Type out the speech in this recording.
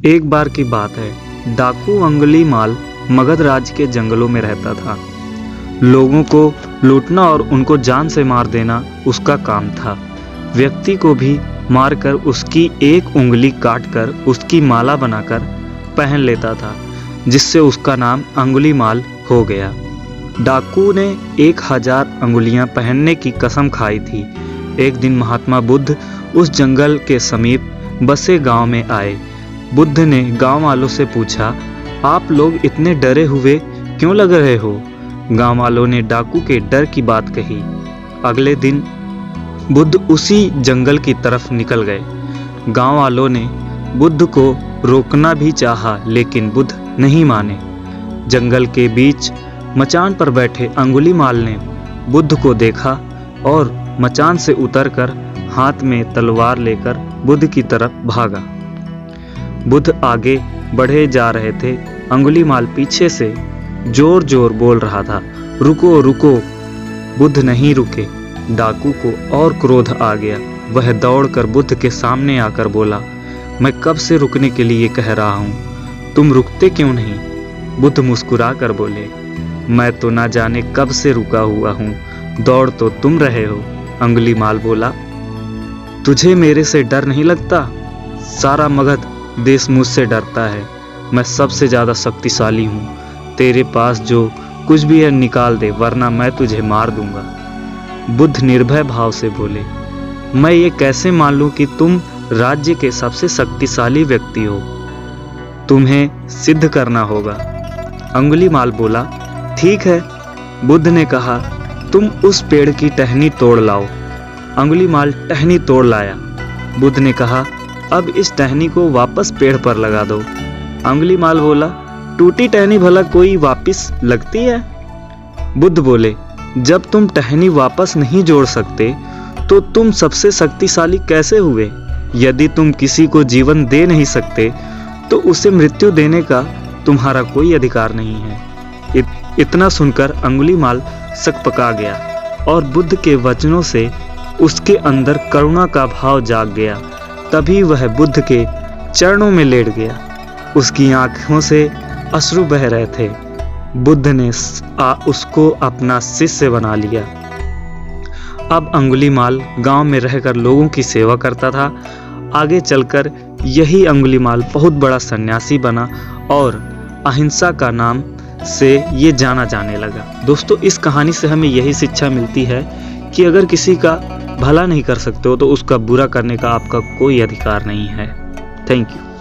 एक बार की बात है, डाकू अंगुलीमाल मगध राज्य के जंगलों में रहता था। लोगों को लूटना और उनको जान से मार देना उसका काम था। व्यक्ति को भी मारकर उसकी एक उंगली काटकर उसकी माला बनाकर पहन लेता था, जिससे उसका नाम अंगुलीमाल हो गया। डाकू ने 1000 अंगुलियां पहनने की कसम खाई थी। एक दिन महात्मा बुद्ध उस जंगल के समीप बसे गांव में आए। बुद्ध ने गांव वालों से पूछा, आप लोग इतने डरे हुए क्यों लग रहे हो? गांव वालों ने डाकू के डर की बात कही। अगले दिन बुद्ध उसी जंगल की तरफ निकल गए। गांव वालों ने बुद्ध को रोकना भी चाहा, लेकिन बुद्ध नहीं माने। जंगल के बीच मचान पर बैठे अंगुलीमाल ने बुद्ध को देखा और मचान से उतरकर हाथ में तलवार लेकर बुद्ध की तरफ भागा। बुद्ध आगे बढ़े जा रहे थे। अंगुलीमाल पीछे से जोर जोर बोल रहा था, रुको रुको। बुद्ध नहीं रुके। डाकू को और क्रोध आ गया। वह दौड़कर बुद्ध के सामने आकर बोला, मैं कब से रुकने के लिए कह रहा हूँ, तुम रुकते क्यों नहीं? बुद्ध मुस्कुरा कर बोले, मैं तो ना जाने कब से रुका हुआ हूँ, दौड़ तो तुम रहे हो। अंगुलीमाल बोला, तुझे मेरे से डर नहीं लगता? सारा मगध देश मुझसे डरता है। मैं सबसे ज़्यादा शक्तिशाली हूँ। तेरे पास जो कुछ भी है निकाल दे, वरना मैं तुझे मार दूंगा। बुद्ध निर्भय भाव से बोले, मैं ये कैसे मान लूँ कि तुम राज्य के सबसे शक्तिशाली व्यक्ति हो? तुम्हें सिद्ध करना होगा। अंगुलीमाल बोला, ठीक है। बुद्ध ने कहा, तुम उस पेड़ की टहनी तोड़ लाओ। अंगुलीमाल टहनी तोड़ लाया। बुद्ध ने कहा, अब इस टहनी को वापस पेड़ पर लगा दो। अंगुलीमाल बोला, टूटी टहनी भला कोई वापस लगती है? बुद्ध बोले, जब तुम टहनी वापस नहीं जोड़ सकते तो तुम सबसे शक्तिशाली कैसे हुए? यदि तुम किसी को जीवन दे नहीं सकते तो उसे मृत्यु देने का तुम्हारा कोई अधिकार नहीं है। इतना सुनकर अंगुलीमाल सकपका गया और बुद्ध के वचनों से उसके अंदर करुणा का भाव जाग गया। तभी वह बुद्ध के चरणों में लेट गया। उसकी आंखों से अश्रु बह रहे थे। बुद्ध ने उसको अपना शिष्य बना लिया। अब अंगुलीमाल गांव में रहकर लोगों की सेवा करता था। आगे चलकर यही अंगुलीमाल बहुत बड़ा सन्यासी बना और अहिंसा का नाम से ये जाना जाने लगा। दोस्तों, इस कहानी से हमें यही शिक्षा मिलती है कि अगर किसी का भला नहीं कर सकते हो तो उसका बुरा करने का आपका कोई अधिकार नहीं है। Thank you.